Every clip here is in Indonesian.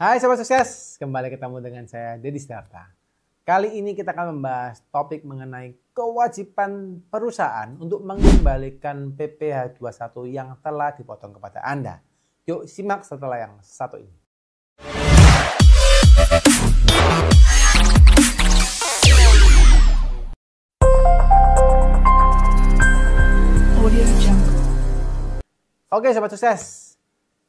Hai Sobat Sukses, kembali ketemu dengan saya Deddy Sidarta. Kali ini kita akan membahas topik mengenai kewajiban perusahaan untuk mengembalikan PPh 21 yang telah dipotong kepada Anda. Yuk simak setelah yang satu ini. Oke Sobat Sukses.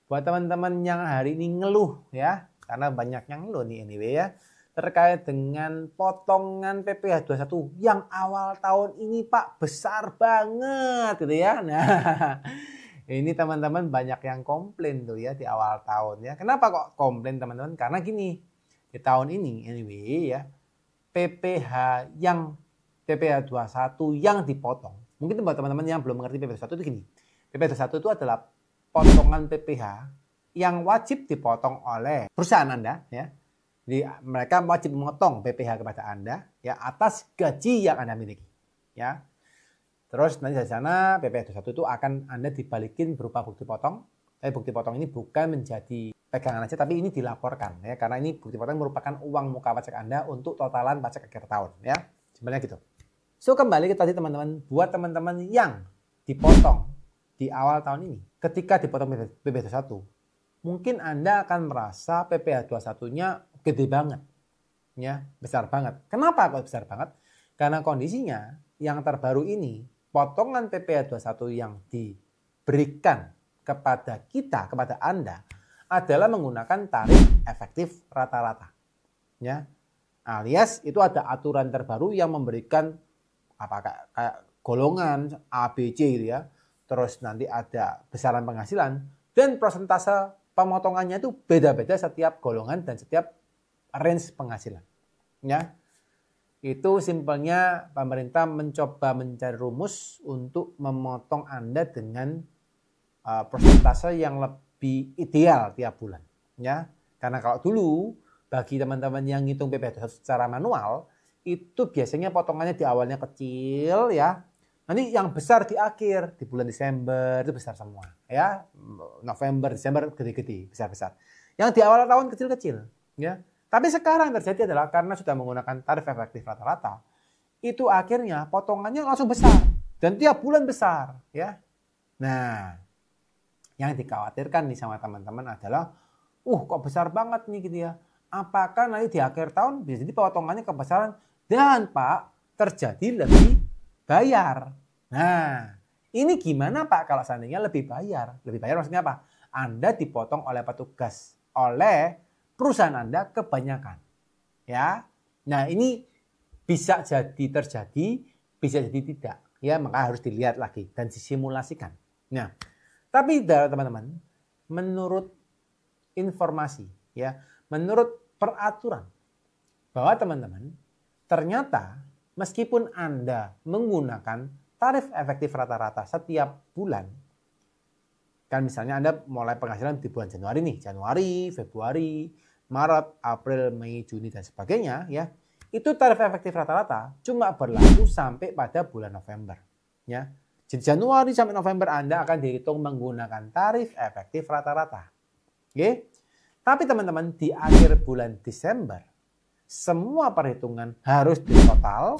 Buat teman-teman yang hari ini ngeluh ya, karena banyak yang ngeluh nih anyway ya, terkait dengan potongan PPh 21 yang awal tahun ini Pak besar banget gitu ya. Nah, ini teman-teman banyak yang komplain tuh ya di awal tahun ya. Kenapa kok komplain teman-teman? Karena gini, di tahun ini anyway ya, PPh 21 yang dipotong. Mungkin buat teman-teman yang belum mengerti PPh 21 itu gini. PPh 21 itu adalah potongan PPh yang wajib dipotong oleh perusahaan Anda ya. Jadi mereka wajib memotong PPh kepada Anda ya atas gaji yang Anda miliki ya. Terus nanti dari sana PPh 21 itu akan Anda dibalikin berupa bukti potong. Tapi bukti potong ini bukan menjadi pegangan aja, tapi ini dilaporkan ya, karena ini bukti potong merupakan uang muka pajak Anda untuk totalan pajak akhir tahun ya. Sebenarnya gitu. So kembali ke tadi teman-teman, buat teman-teman yang dipotong di awal tahun ini, ketika dipotong PPh 21, mungkin Anda akan merasa PPh 21-nya gede banget. Ya, besar banget. Kenapa kok besar banget? Karena kondisinya yang terbaru ini, potongan PPh 21 yang diberikan kepada kita, kepada Anda, adalah menggunakan tarif efektif rata-rata. Ya. Alias itu ada aturan terbaru yang memberikan kayak golongan A, B, C gitu ya. Terus nanti ada besaran penghasilan dan persentase pemotongannya itu beda-beda setiap golongan dan setiap range penghasilan. Ya. Itu simpelnya pemerintah mencoba mencari rumus untuk memotong Anda dengan persentase yang lebih ideal tiap bulan. Ya. Karena kalau dulu bagi teman-teman yang ngitung PPh secara manual itu biasanya potongannya di awalnya kecil ya. Nanti yang besar di akhir, di bulan Desember itu besar semua. Ya, November, Desember gede-gede, besar-besar. Yang di awal tahun kecil-kecil. Ya. Tapi sekarang yang terjadi adalah karena sudah menggunakan tarif efektif rata-rata, itu akhirnya potongannya langsung besar. Dan tiap bulan besar. Ya. Nah, yang dikhawatirkan nih sama teman-teman adalah, kok besar banget nih gitu ya. Apakah nanti di akhir tahun bisa jadi potongannya kebesaran dan Pak terjadi lebih bayar. Nah, ini gimana Pak kalau seandainya lebih bayar? Lebih bayar maksudnya apa? Anda dipotong oleh petugas, oleh perusahaan Anda kebanyakan. Ya. Nah, ini bisa jadi terjadi, bisa jadi tidak. Ya, maka harus dilihat lagi dan disimulasikan. Nah, tapi teman-teman, menurut informasi ya, menurut peraturan bahwa teman-teman ternyata meskipun Anda menggunakan tarif efektif rata-rata setiap bulan, kan misalnya Anda mulai penghasilan di bulan Januari nih, Januari, Februari, Maret, April, Mei, Juni, dan sebagainya ya, itu tarif efektif rata-rata cuma berlaku sampai pada bulan November. Ya. Jadi Januari sampai November Anda akan dihitung menggunakan tarif efektif rata-rata. Oke? Tapi teman-teman di akhir bulan Desember, semua perhitungan harus ditotal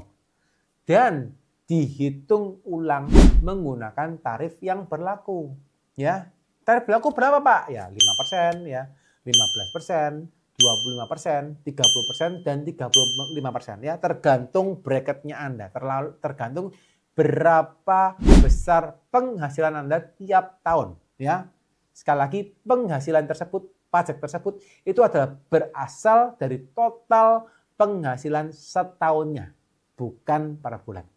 dan dihitung ulang menggunakan tarif yang berlaku. Ya, tarif berlaku berapa Pak? Ya 5%, ya 15%, 25%, 30%, dan 35%. Ya, tergantung bracketnya Anda, tergantung berapa besar penghasilan Anda tiap tahun. Ya, sekali lagi penghasilan tersebut, pajak tersebut itu adalah berasal dari total penghasilan setahunnya, bukan per bulan.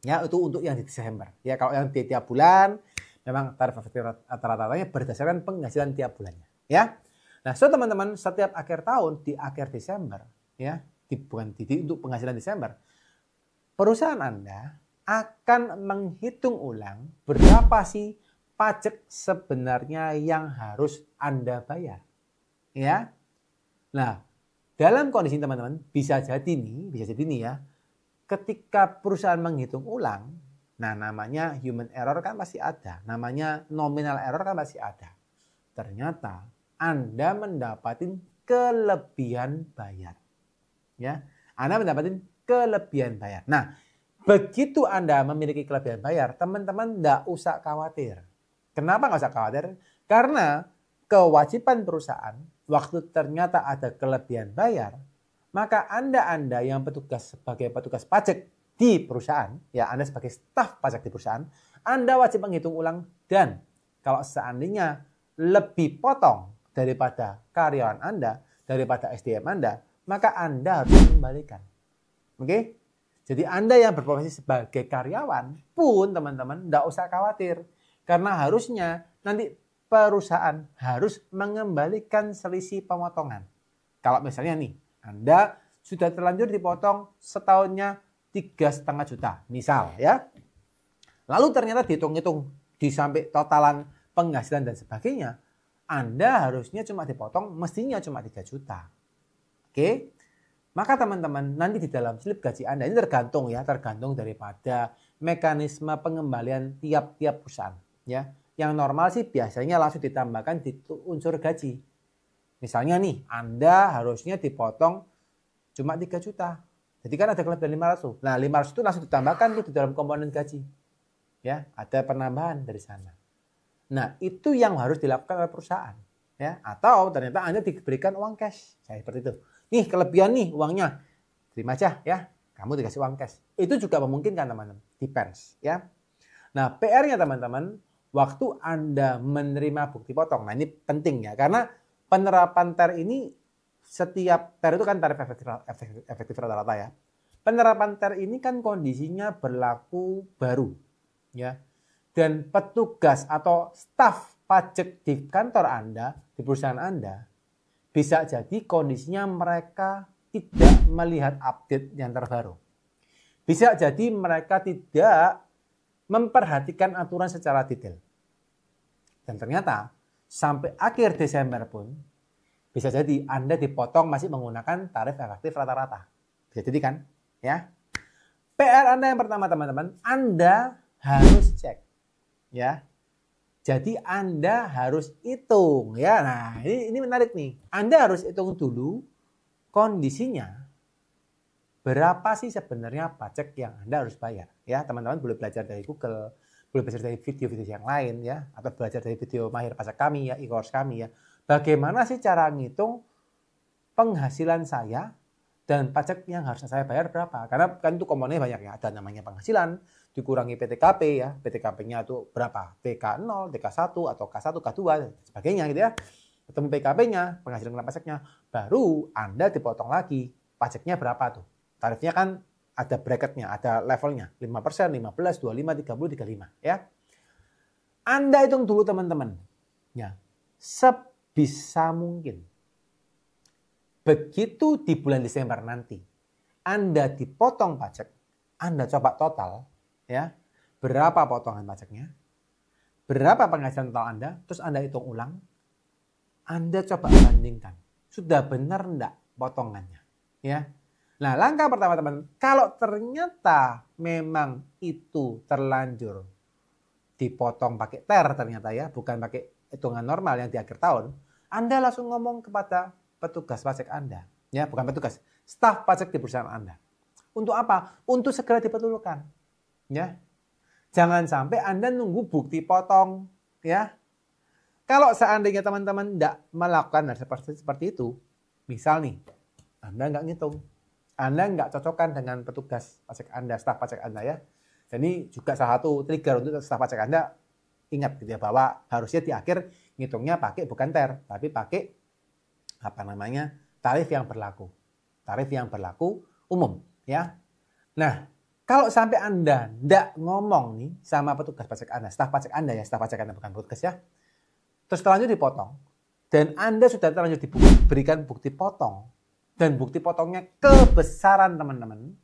Ya, itu untuk yang di Desember. Ya, kalau yang di tiap bulan memang tarif efektif rata-ratanya berdasarkan penghasilan tiap bulannya. Ya. Nah, so teman-teman, setiap akhir tahun di akhir Desember, ya, untuk penghasilan Desember, perusahaan Anda akan menghitung ulang berapa sih pajak sebenarnya yang harus Anda bayar. Ya. Nah, dalam kondisi teman-teman bisa jadi nih ya, ketika perusahaan menghitung ulang, nah namanya human error kan pasti ada, namanya nominal error kan pasti ada. Ternyata Anda mendapatkan kelebihan bayar. Ya, Anda mendapatkan kelebihan bayar. Nah, begitu Anda memiliki kelebihan bayar, teman-teman tidak usah khawatir. Kenapa nggak usah khawatir? Karena kewajiban perusahaan, waktu ternyata ada kelebihan bayar, maka Anda yang petugas sebagai petugas pajak di perusahaan, ya Anda sebagai staf pajak di perusahaan, Anda wajib menghitung ulang dan kalau seandainya lebih potong daripada karyawan Anda, daripada SDM Anda, maka Anda harus mengembalikan. Oke? Jadi Anda yang berprofesi sebagai karyawan pun teman-teman tidak usah khawatir. Karena harusnya nanti perusahaan harus mengembalikan selisih pemotongan. Kalau misalnya nih, Anda sudah terlanjur dipotong setahunnya 3,5 juta. Misal ya. Lalu ternyata dihitung-hitung di sampai totalan penghasilan dan sebagainya. Anda harusnya cuma dipotong mestinya cuma 3 juta. Oke, maka teman-teman nanti di dalam slip gaji Anda ini tergantung daripada mekanisme pengembalian tiap-tiap perusahaan. Ya, yang normal sih biasanya langsung ditambahkan di unsur gaji. Misalnya nih, Anda harusnya dipotong cuma 3 juta. Jadi kan ada kelebihan 500. Nah, 500 itu langsung ditambahkan tuh di dalam komponen gaji. Ya, ada penambahan dari sana. Nah, itu yang harus dilakukan oleh perusahaan. Ya, atau ternyata Anda diberikan uang cash. Saya seperti itu. Nih kelebihan nih uangnya, terima aja ya, kamu dikasih uang cash. Itu juga memungkinkan teman-teman, depends ya. Nah PR-nya teman-teman, waktu Anda menerima bukti potong, nah ini penting ya, karena penerapan TER ini setiap TER itu kan tarif efektif rata-rata ya. Penerapan TER ini kan kondisinya berlaku baru ya, dan petugas atau staf pajak di kantor Anda, di perusahaan Anda, bisa jadi kondisinya mereka tidak melihat update yang terbaru. Bisa jadi mereka tidak memperhatikan aturan secara detail. Dan ternyata sampai akhir Desember pun bisa jadi Anda dipotong masih menggunakan tarif efektif rata-rata. Bisa jadi kan? Ya. PR Anda yang pertama teman-teman, Anda harus cek. Ya. Jadi Anda harus hitung ya. Nah, ini menarik nih. Anda harus hitung dulu kondisinya berapa sih sebenarnya pajak yang Anda harus bayar. Ya, teman-teman boleh belajar dari Google, boleh belajar dari video-video yang lain ya, atau belajar dari video Mahir Pajak kami ya, e-course kami ya. Bagaimana sih cara ngitung penghasilan saya dan pajak yang harus saya bayar berapa? Karena kan itu komponennya banyak ya. Ada namanya penghasilan, dikurangi PTKP ya. PTKP-nya itu berapa? TK0, TK1 atau K1, K2 dan sebagainya gitu ya. Ketemu PKP-nya, penghasilan kena pajaknya, baru Anda dipotong lagi. Pajaknya berapa tuh? Tarifnya kan ada bracketnya, ada levelnya. 5%, 15, 25, 30, 35 ya. Anda hitung dulu teman-teman. Ya. Sebisa mungkin. Begitu di bulan Desember nanti Anda dipotong pajak, Anda coba total ya, berapa potongan pajaknya, berapa penghasilan total Anda, terus Anda hitung ulang, Anda coba bandingkan, sudah benar enggak potongannya ya. Nah langkah pertama teman, kalau ternyata memang itu terlanjur dipotong pakai TER ternyata ya, bukan pakai hitungan normal yang di akhir tahun, Anda langsung ngomong kepada petugas pajak Anda, ya bukan petugas, staf pajak di perusahaan Anda. Untuk apa? Untuk segera dibetulkan, ya. Jangan sampai Anda nunggu bukti potong, ya. Kalau seandainya teman-teman tidak melakukan hal seperti itu, misal nih, Anda nggak ngitung, Anda nggak cocokkan dengan petugas pajak Anda, staf pajak Anda ya. Jadi juga salah satu trigger untuk staf pajak Anda, ingat gitu ya, bahwa harusnya di akhir ngitungnya pakai bukan TER, tapi pakai tarif yang berlaku umum ya. Nah kalau sampai Anda tidak ngomong nih sama petugas pajak Anda, staf pajak Anda ya, staf pajak Anda bukan petugas ya, terus terlanjur dipotong dan Anda sudah terlanjur diberikan bukti potong dan bukti potongnya kebesaran teman-teman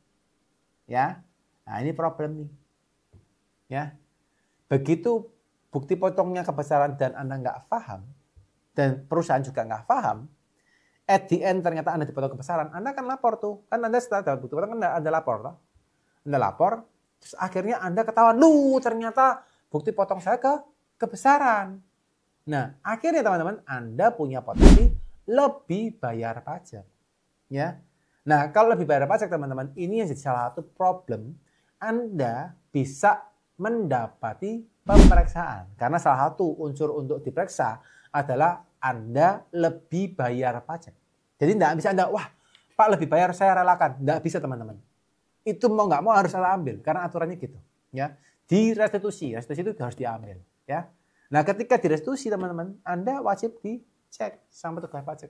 ya, nah ini problem nih ya. Begitu bukti potongnya kebesaran dan Anda nggak paham dan perusahaan juga nggak paham, at the end ternyata Anda dipotong kebesaran, Anda akan lapor tuh. Kan Anda setelah dapat bukti potong kan Anda lapor toh. Anda lapor, terus akhirnya Anda ketahuan, ternyata bukti potong saya kebesaran. Nah, akhirnya teman-teman Anda punya potensi lebih bayar pajak. Ya. Nah, kalau lebih bayar pajak teman-teman, ini yang jadi salah satu problem Anda bisa mendapati pemeriksaan. Karena salah satu unsur untuk diperiksa adalah Anda lebih bayar pajak. Jadi tidak bisa Anda, wah Pak lebih bayar saya relakan. Tidak bisa teman-teman. Itu mau nggak mau harus Anda ambil karena aturannya gitu. Ya, di restitusi itu harus diambil. Ya. Nah, ketika direstitusi teman-teman, Anda wajib dicek sama petugas pajak.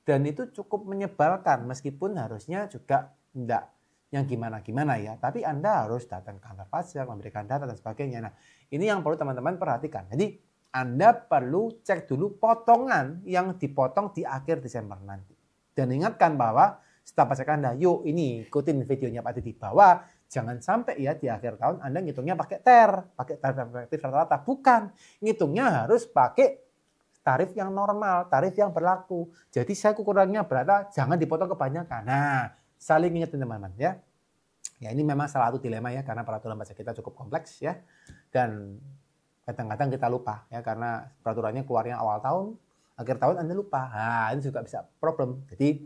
Dan itu cukup menyebalkan meskipun harusnya juga tidak yang gimana-gimana ya. Tapi Anda harus datang ke kantor pajak, memberikan data dan sebagainya. Nah, ini yang perlu teman-teman perhatikan. Jadi, Anda perlu cek dulu potongan yang dipotong di akhir Desember nanti. Dan ingatkan bahwa staf pajak Anda, yuk ini ikutin videonya Pak Didi, bahwa jangan sampai ya di akhir tahun Anda ngitungnya pakai pakai tarif efektif rata-rata. Bukan, ngitungnya harus pakai tarif yang normal, tarif yang berlaku. Jadi saya kurangnya berapa, jangan dipotong kebanyakan. Nah, saling ingetin teman-teman ya. Ya ini memang salah satu dilema ya, karena peraturan pajak kita cukup kompleks ya. Dan kadang-kadang kita lupa ya, karena peraturannya keluarnya awal tahun, akhir tahun Anda lupa. Nah, ini juga bisa problem. Jadi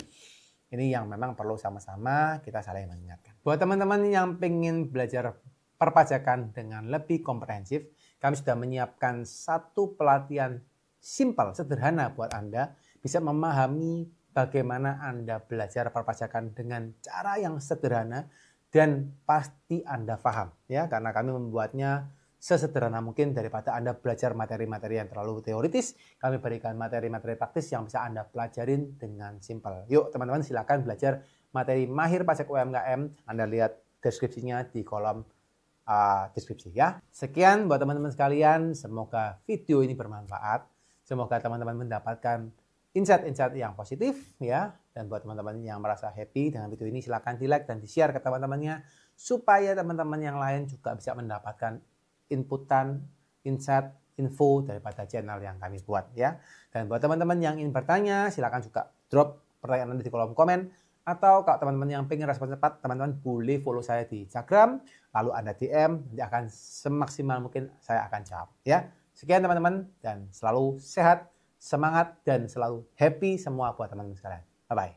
ini yang memang perlu sama-sama kita saling mengingatkan. Buat teman-teman yang pengen belajar perpajakan dengan lebih komprehensif, kami sudah menyiapkan satu pelatihan simpel, sederhana buat Anda bisa memahami bagaimana Anda belajar perpajakan dengan cara yang sederhana dan pasti Anda paham ya, karena kami membuatnya sesederhana mungkin daripada Anda belajar materi-materi yang terlalu teoritis. Kami berikan materi-materi praktis yang bisa Anda pelajarin dengan simpel. Yuk teman-teman silakan belajar materi Mahir Pajak UMKM. Anda lihat deskripsinya di kolom deskripsi ya. Sekian buat teman-teman sekalian, semoga video ini bermanfaat. Semoga teman-teman mendapatkan insight-insight yang positif ya. Dan buat teman-teman yang merasa happy dengan video ini, silahkan di-like dan di-share ke teman-temannya supaya teman-teman yang lain juga bisa mendapatkan inputan, insight, info daripada channel yang kami buat ya. Dan buat teman-teman yang ingin bertanya, silahkan juga drop pertanyaan Anda di kolom komen. Atau kalau teman-teman yang pengen respon cepat, teman-teman boleh follow saya di Instagram, lalu Anda DM, nanti akan semaksimal mungkin saya akan jawab ya. Sekian teman-teman, dan selalu sehat, semangat, dan selalu happy semua buat teman-teman sekalian. Bye-bye.